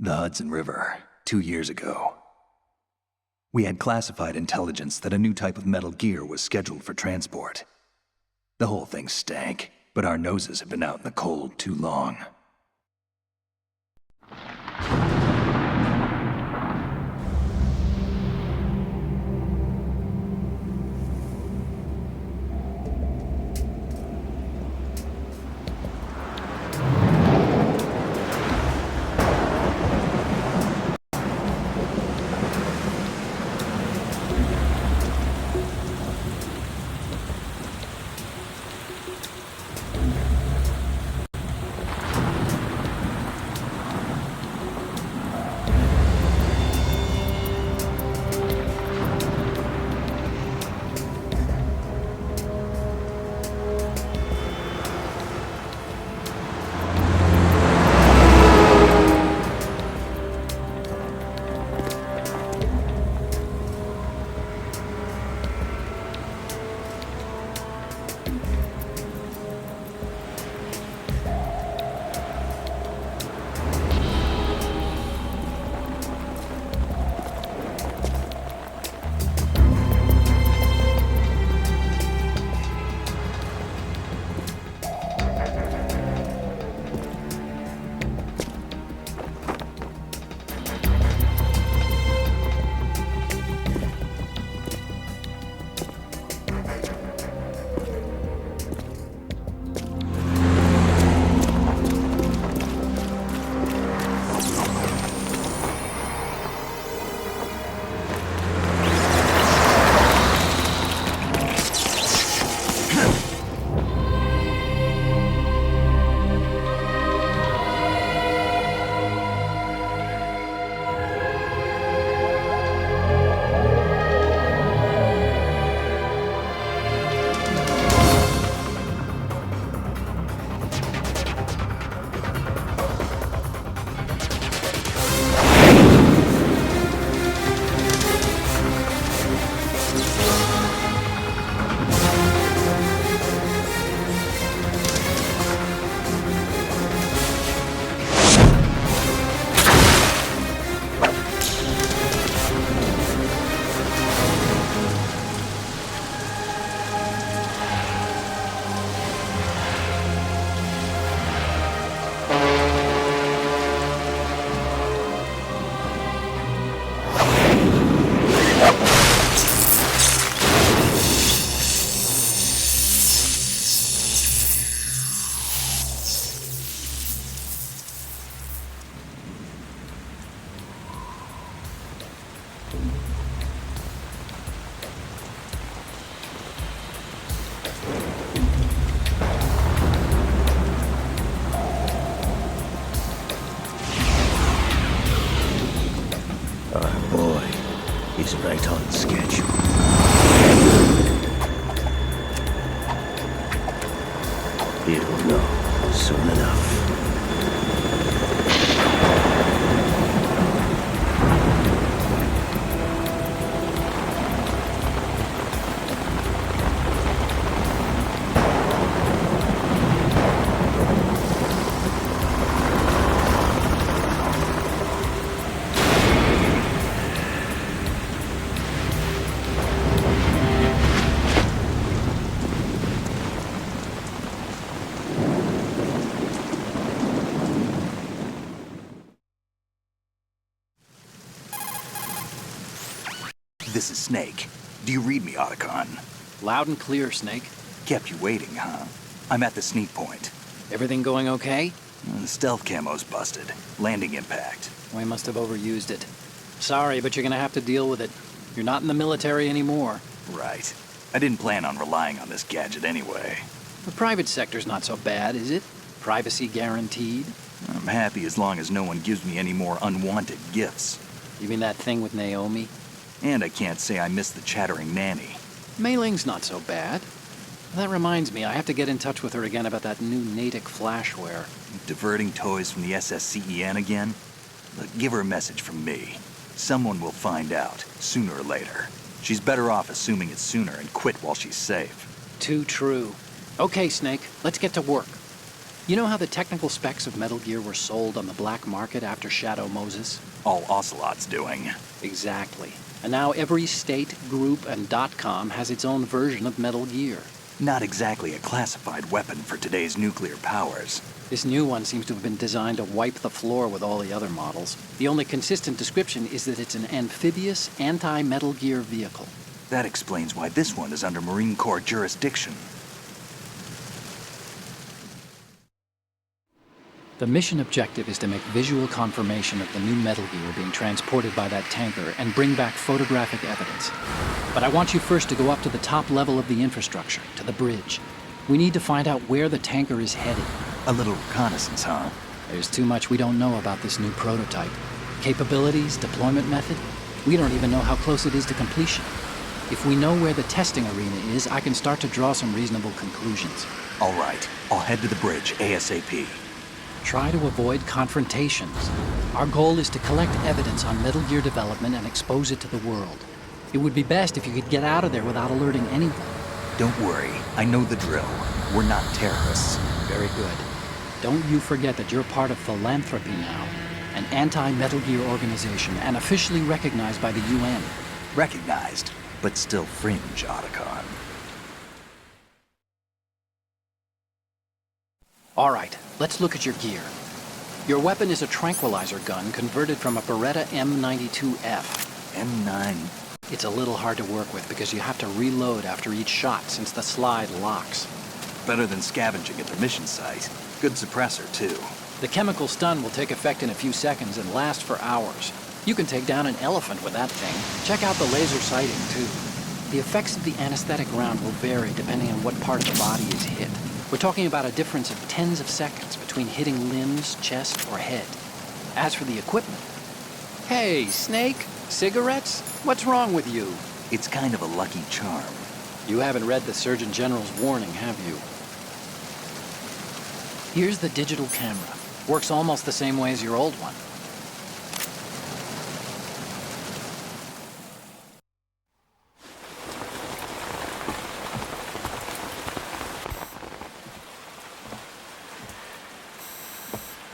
The Hudson River, 2 years ago. We had classified intelligence that a new type of metal gear was scheduled for transport. The whole thing stank, but our noses had been out in the cold too long. He's right on schedule. He'll know soon enough. This is Snake. Do you read me, Otacon? Loud and clear, Snake. Kept you waiting, huh? I'm at the sneak point. Everything going okay? The stealth camo's busted. Landing impact. We must have overused it. Sorry, but you're gonna have to deal with it. You're not in the military anymore. Right. I didn't plan on relying on this gadget anyway. The private sector's not so bad, is it? Privacy guaranteed? I'm happy as long as no one gives me any more unwanted gifts. You mean that thing with Naomi? And I can't say I miss the chattering nanny. Mei Ling's not so bad. That reminds me, I have to get in touch with her again about that new Natick flashware. Diverting toys from the SSCEN again? Look, give her a message from me. Someone will find out, sooner or later. She's better off assuming it's sooner and quit while she's safe. Too true. Okay, Snake, let's get to work. You know how the technical specs of Metal Gear were sold on the black market after Shadow Moses? All Ocelot's doing. Exactly. And now every state, group, and .com has its own version of Metal Gear. Not exactly a classified weapon for today's nuclear powers. This new one seems to have been designed to wipe the floor with all the other models. The only consistent description is that it's an amphibious, anti-Metal Gear vehicle. That explains why this one is under Marine Corps jurisdiction. The mission objective is to make visual confirmation of the new Metal Gear being transported by that tanker and bring back photographic evidence. But I want you first to go up to the top level of the infrastructure, to the bridge. We need to find out where the tanker is headed. A little reconnaissance, huh? There's too much we don't know about this new prototype. Capabilities, deployment method. We don't even know how close it is to completion. If we know where the testing arena is, I can start to draw some reasonable conclusions. All right, I'll head to the bridge ASAP. Try to avoid confrontations. Our goal is to collect evidence on Metal Gear development and expose it to the world. It would be best if you could get out of there without alerting anyone. Don't worry, I know the drill. We're not terrorists. Very good. Don't you forget that you're part of Philanthropy now, an anti-Metal Gear organization and officially recognized by the UN. Recognized, but still fringe, Otacon. All right, let's look at your gear. Your weapon is a tranquilizer gun converted from a Beretta M92F. M9. It's a little hard to work with because you have to reload after each shot since the slide locks. Better than scavenging at the mission site. Good suppressor, too. The chemical stun will take effect in a few seconds and last for hours. You can take down an elephant with that thing. Check out the laser sighting, too. The effects of the anesthetic round will vary depending on what part of the body is hit. We're talking about a difference of tens of seconds between hitting limbs, chest, or head. As for the equipment... Hey, Snake, cigarettes? What's wrong with you? It's kind of a lucky charm. You haven't read the Surgeon General's warning, have you? Here's the digital camera. Works almost the same way as your old one.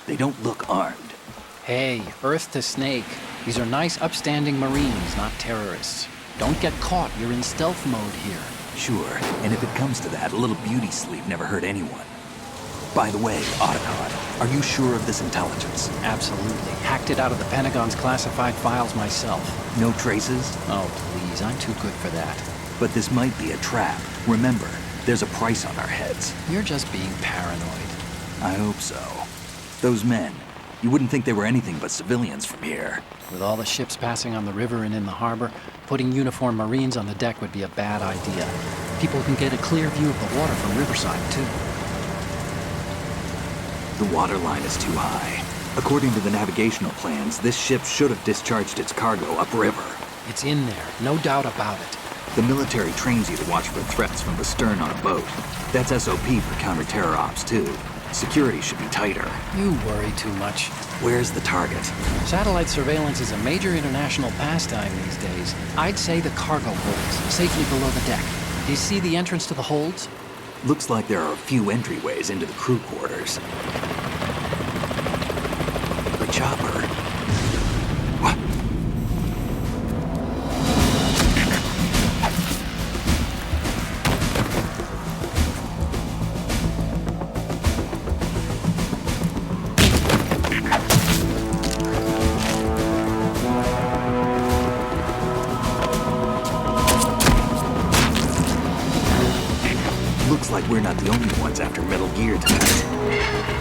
They don't look armed. Hey, Earth to Snake. These are nice, upstanding Marines, not terrorists. Don't get caught. You're in stealth mode here. Sure, and if it comes to that, a little beauty sleep never hurt anyone. By the way, Otacon, are you sure of this intelligence? Absolutely. Hacked it out of the Pentagon's classified files myself. No traces? Oh, please. I'm too good for that. But this might be a trap. Remember, there's a price on our heads. You're just being paranoid. I hope so. Those men, you wouldn't think they were anything but civilians from here. With all the ships passing on the river and in the harbor, putting uniformed Marines on the deck would be a bad idea. People can get a clear view of the water from Riverside, too. The water line is too high. According to the navigational plans, this ship should have discharged its cargo upriver. It's in there, no doubt about it. The military trains you to watch for threats from the stern on a boat. That's SOP for counter-terror ops, too. Security should be tighter. You worry too much. Where's the target? Satellite surveillance is a major international pastime these days. I'd say the cargo holds, safely below the deck. Do you see the entrance to the holds? Looks like there are a few entryways into the crew quarters. The chopper. What? Looks like we're not the only ones after Metal Gear tonight.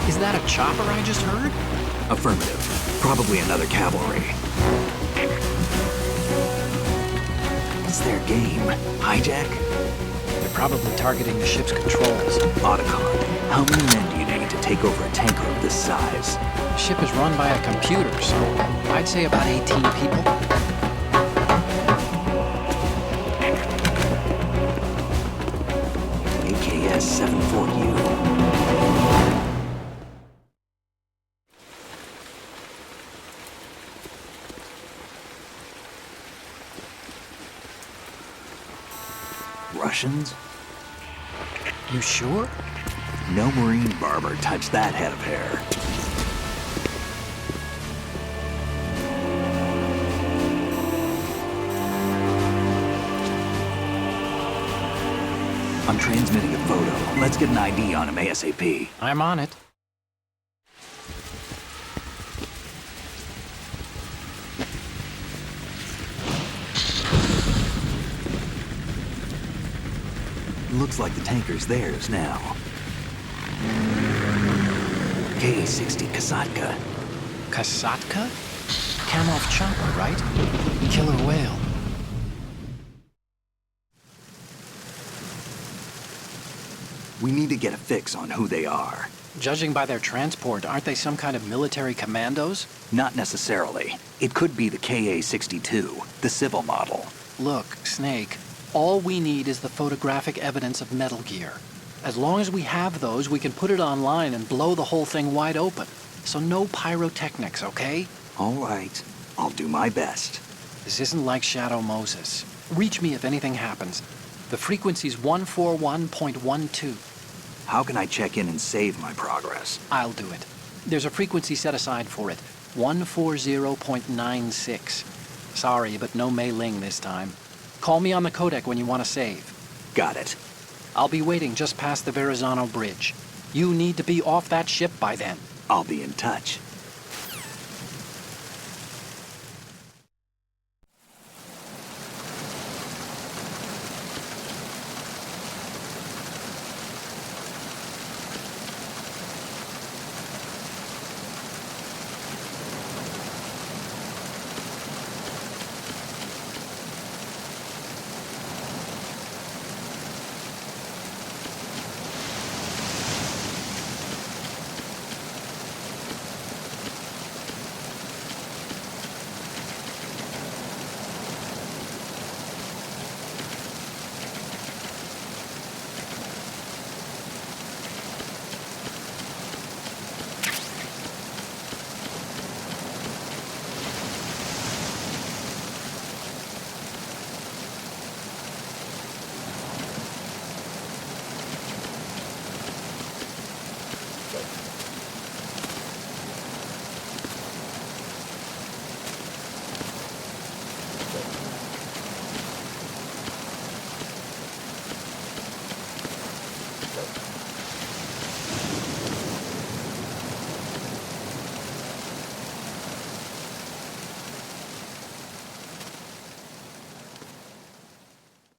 Is that a chopper I just heard? Affirmative. Probably another cavalry. What's their game? Hijack? They're probably targeting the ship's controls. Otacon, how many men do you need to take over a tanker of this size? The ship is run by a computer, so I'd say about 18 people. AKS-74U. Russians? You sure? No Marine barber touched that head of hair. I'm transmitting a photo. Let's get an ID on him ASAP. I'm on it. Looks like the tanker's theirs now. K-60 Kasatka. Kasatka? Kamov chopper, right? Killer whale. We need to get a fix on who they are. Judging by their transport, aren't they some kind of military commandos? Not necessarily. It could be the KA-62, the civil model. Look, Snake, all we need is the photographic evidence of Metal Gear. As long as we have those, we can put it online and blow the whole thing wide open. So no pyrotechnics, okay? All right. I'll do my best. This isn't like Shadow Moses. Reach me if anything happens. The frequency's 141.12. How can I check in and save my progress? I'll do it. There's a frequency set aside for it. 140.96. Sorry, but no Mei Ling this time. Call me on the codec when you want to save. Got it. I'll be waiting just past the Verrazano Bridge. You need to be off that ship by then. I'll be in touch.